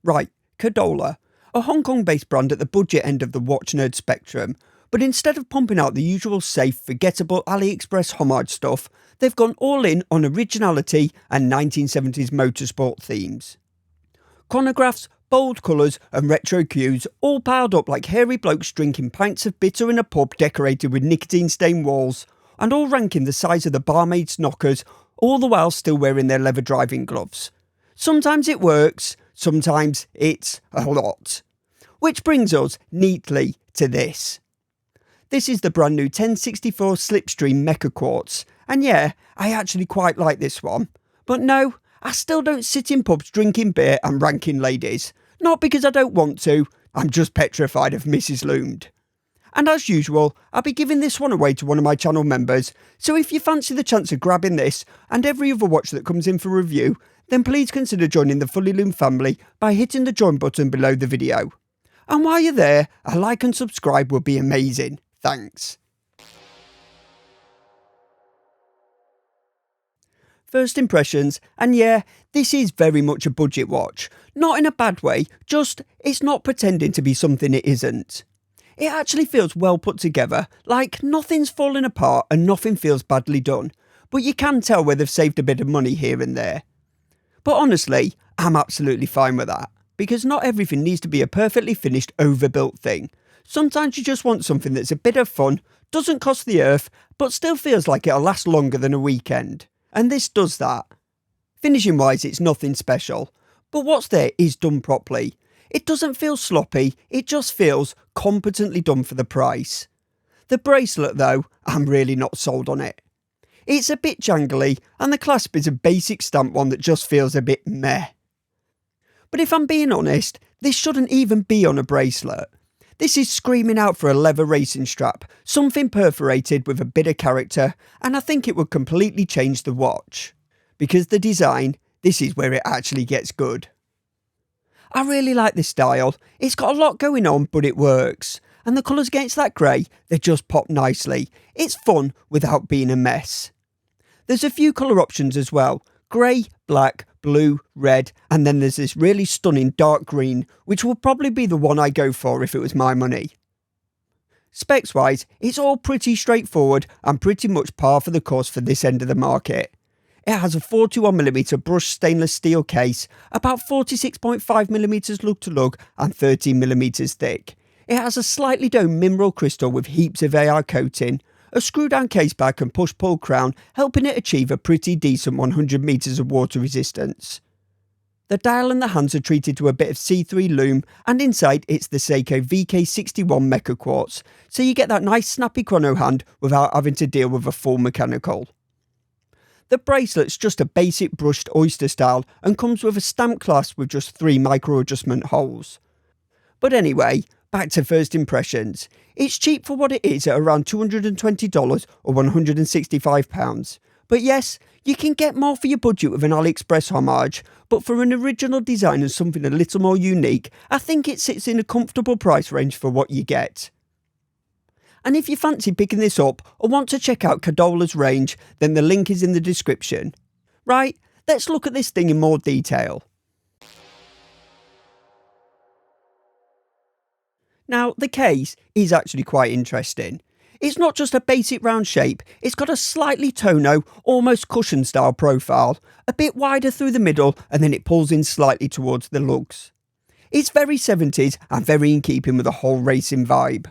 Right, Cadola, a Hong Kong-based brand at the budget end of the watch nerd spectrum, but instead of pumping out the usual safe, forgettable AliExpress homage stuff, they've gone all in on originality and 1970s motorsport themes. Chronographs, bold colours and retro cues all piled up like hairy blokes drinking pints of bitter in a pub decorated with nicotine-stained walls, and all ranking the size of the barmaid's knockers, all the while still wearing their leather driving gloves. Sometimes it works, sometimes it's a lot. Which brings us neatly to this. This is the brand new 1064 Slipstream meca-quartz, and yeah, I actually quite like this one. But no, I still don't sit in pubs drinking beer and ranking ladies. Not because I don't want to, I'm just petrified of Mrs. Lume. And as usual, I'll be giving this one away to one of my channel members, so if you fancy the chance of grabbing this and every other watch that comes in for review, then please consider joining the Fully Lume family by hitting the join button below the video. And while you're there, a like and subscribe would be amazing. Thanks. First impressions, and yeah, this is very much a budget watch. Not in a bad way, just it's not pretending to be something it isn't. It actually feels well put together, like nothing's falling apart and nothing feels badly done, but you can tell where they've saved a bit of money here and there. But honestly, I'm absolutely fine with that, because not everything needs to be a perfectly finished, overbuilt thing. Sometimes you just want something that's a bit of fun, doesn't cost the earth, but still feels like it'll last longer than a weekend. And this does that. Finishing wise, it's nothing special, but what's there is done properly. It doesn't feel sloppy, it just feels competently done for the price. The bracelet though, I'm really not sold on it. It's a bit jangly, and the clasp is a basic stamp one that just feels a bit meh. But if I'm being honest, this shouldn't even be on a bracelet. This is screaming out for a leather racing strap, something perforated with a bit of character, and I think it would completely change the watch. Because the design, this is where it actually gets good. I really like this style. It's got a lot going on, but it works. And the colours against that grey, they just pop nicely. It's fun without being a mess. There's a few colour options as well. Grey, black, blue, red, and then there's this really stunning dark green, which will probably be the one I go for if it was my money. Specs wise, it's all pretty straightforward and pretty much par for the course for this end of the market. It has a 41mm brushed stainless steel case, about 46.5mm lug to lug and 13mm thick. It has a slightly domed mineral crystal with heaps of AR coating, a screw down case back and push pull crown, helping it achieve a pretty decent 100 metres of water resistance. The dial and the hands are treated to a bit of C3 Lume, and inside it's the Seiko VK61 meca-quartz, so you get that nice snappy chrono hand without having to deal with a full mechanical. The bracelet's just a basic brushed oyster style and comes with a stamp clasp with just 3 micro adjustment holes. But anyway, back to first impressions. It's cheap for what it is at around $220 or £165. But yes, you can get more for your budget with an AliExpress homage, but for an original design and something a little more unique, I think it sits in a comfortable price range for what you get. And if you fancy picking this up or want to check out Cadola's range, then the link is in the description. Right, let's look at this thing in more detail. Now, the case is actually quite interesting. It's not just a basic round shape, it's got a slightly tono, almost cushion style profile, a bit wider through the middle and then it pulls in slightly towards the lugs. It's very 70s and very in keeping with the whole racing vibe.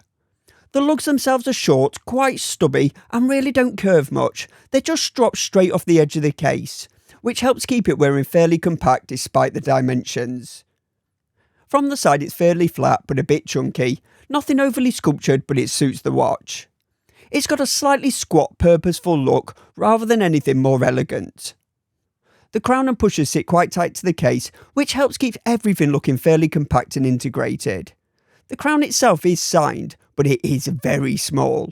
The lugs themselves are short, quite stubby and really don't curve much, they just drop straight off the edge of the case, which helps keep it wearing fairly compact despite the dimensions. From the side it's fairly flat but a bit chunky, nothing overly sculptured but it suits the watch. It's got a slightly squat, purposeful look rather than anything more elegant. The crown and pushers sit quite tight to the case, which helps keep everything looking fairly compact and integrated. The crown itself is signed, but it is very small.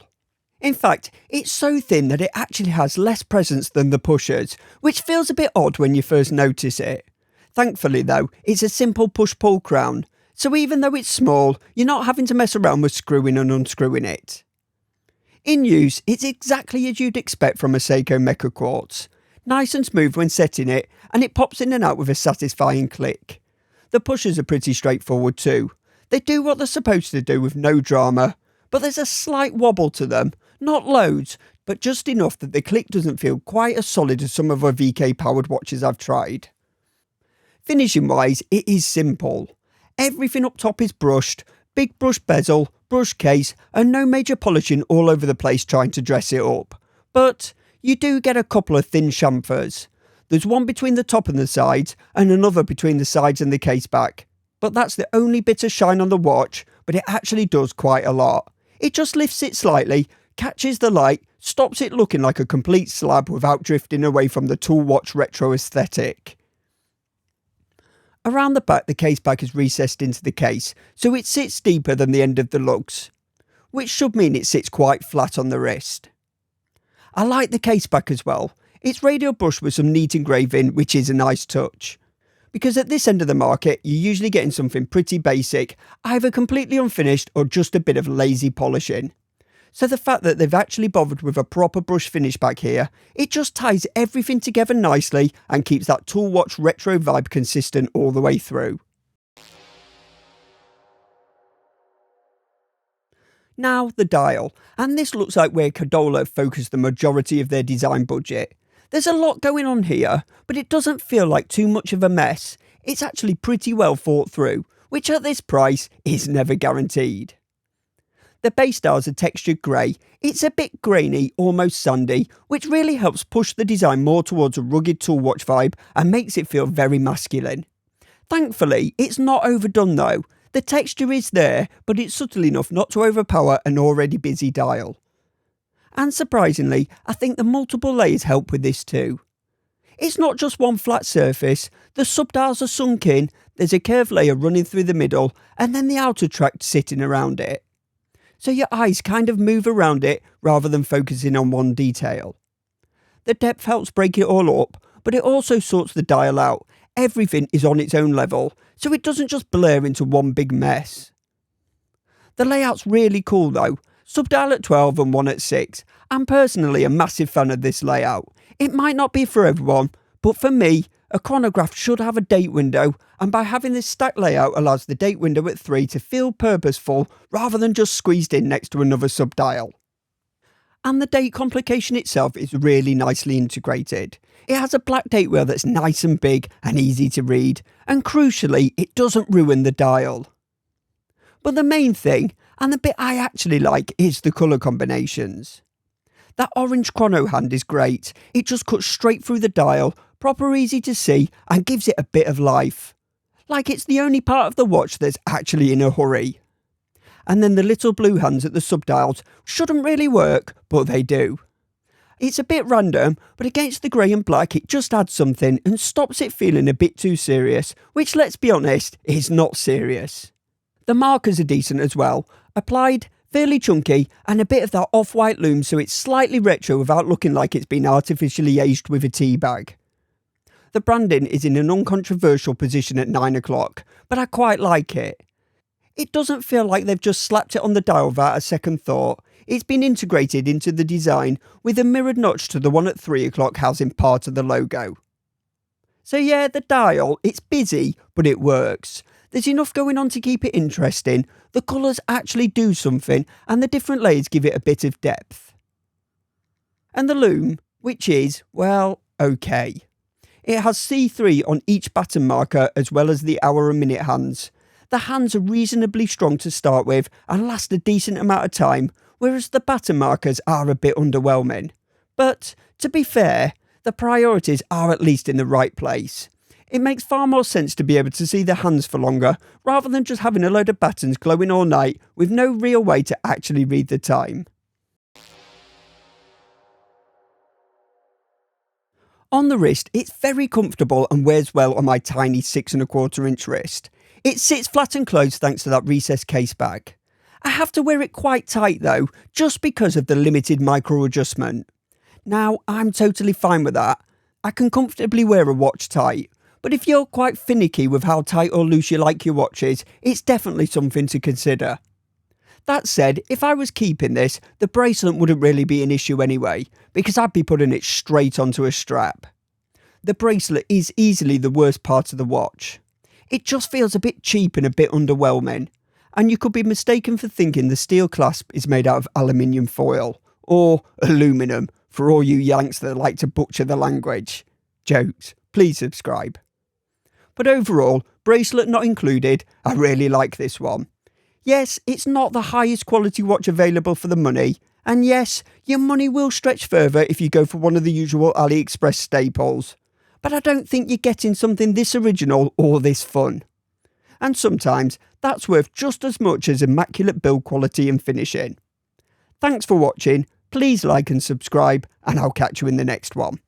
In fact, it's so thin that it actually has less presence than the pushers, which feels a bit odd when you first notice it. Thankfully though, it's a simple push-pull crown, so even though it's small, you're not having to mess around with screwing and unscrewing it. In use, it's exactly as you'd expect from a Seiko meca-quartz. Nice and smooth when setting it, and it pops in and out with a satisfying click. The pushers are pretty straightforward too. They do what they're supposed to do with no drama, but there's a slight wobble to them, not loads, but just enough that the click doesn't feel quite as solid as some of our VK powered watches I've tried. Finishing wise, it is simple. Everything up top is brushed, big brush bezel, brush case, and no major polishing all over the place trying to dress it up. But you do get a couple of thin chamfers. There's one between the top and the sides, and another between the sides and the case back. But that's the only bit of shine on the watch, but it actually does quite a lot. It just lifts it slightly, catches the light, stops it looking like a complete slab without drifting away from the tool watch retro aesthetic. Around the back, the case back is recessed into the case, so it sits deeper than the end of the lugs, which should mean it sits quite flat on the wrist. I like the case back as well. It's radial brushed with some neat engraving, which is a nice touch. Because at this end of the market, you're usually getting something pretty basic, either completely unfinished or just a bit of lazy polishing. So the fact that they've actually bothered with a proper brush finish back here, it just ties everything together nicely and keeps that tool watch retro vibe consistent all the way through. Now the dial, and this looks like where Cadola focused the majority of their design budget. There's a lot going on here, but it doesn't feel like too much of a mess. It's actually pretty well thought through, which at this price is never guaranteed. The base dial's a textured grey. It's a bit grainy, almost sandy, which really helps push the design more towards a rugged tool watch vibe and makes it feel very masculine. Thankfully, it's not overdone though. The texture is there, but it's subtle enough not to overpower an already busy dial. And surprisingly, I think the multiple layers help with this too. It's not just one flat surface, the subdials are sunk in, there's a curved layer running through the middle, and then the outer track sitting around it. So your eyes kind of move around it rather than focusing on one detail. The depth helps break it all up, but it also sorts the dial out. Everything is on its own level, so it doesn't just blur into one big mess. The layout's really cool though. Subdial at 12 and one at 6. I'm personally a massive fan of this layout. It might not be for everyone, but for me, a chronograph should have a date window, and by having this stacked layout allows the date window at 3 to feel purposeful rather than just squeezed in next to another subdial. And the date complication itself is really nicely integrated. It has a black date wheel that's nice and big and easy to read, and crucially, it doesn't ruin the dial. But the main thing, and the bit I actually like, is the colour combinations. That orange chrono hand is great. It just cuts straight through the dial, proper easy to see, and gives it a bit of life. Like it's the only part of the watch that's actually in a hurry. And then the little blue hands at the subdials shouldn't really work, but they do. It's a bit random, but against the grey and black it just adds something and stops it feeling a bit too serious, which, let's be honest, is not serious. The markers are decent as well, applied, fairly chunky, and a bit of that off-white lume so it's slightly retro without looking like it's been artificially aged with a tea bag. The branding is in an uncontroversial position at 9 o'clock, but I quite like it. It doesn't feel like they've just slapped it on the dial without a second thought. It's been integrated into the design with a mirrored notch to the one at 3 o'clock housing part of the logo. So yeah, the dial, it's busy, but it works. There's enough going on to keep it interesting, the colours actually do something, and the different layers give it a bit of depth. And the lume, which is, well, okay. It has C3 on each baton marker as well as the hour and minute hands. The hands are reasonably strong to start with and last a decent amount of time, whereas the baton markers are a bit underwhelming. But, to be fair, the priorities are at least in the right place. It makes far more sense to be able to see the hands for longer, rather than just having a load of batons glowing all night with no real way to actually read the time. On the wrist, it's very comfortable and wears well on my tiny 6¼ inch wrist. It sits flat and close thanks to that recessed case back. I have to wear it quite tight though, just because of the limited micro adjustment. Now, I'm totally fine with that. I can comfortably wear a watch tight, but if you're quite finicky with how tight or loose you like your watches, it's definitely something to consider. That said, if I was keeping this, the bracelet wouldn't really be an issue anyway, because I'd be putting it straight onto a strap. The bracelet is easily the worst part of the watch. It just feels a bit cheap and a bit underwhelming. And you could be mistaken for thinking the steel clasp is made out of aluminium foil, or aluminum, for all you Yanks that like to butcher the language. Jokes. Please subscribe. But overall, bracelet not included, I really like this one. Yes, it's not the highest quality watch available for the money, and yes, your money will stretch further if you go for one of the usual AliExpress staples. But I don't think you're getting something this original or this fun. And sometimes that's worth just as much as immaculate build quality and finishing. Thanks for watching, please like and subscribe, and I'll catch you in the next one.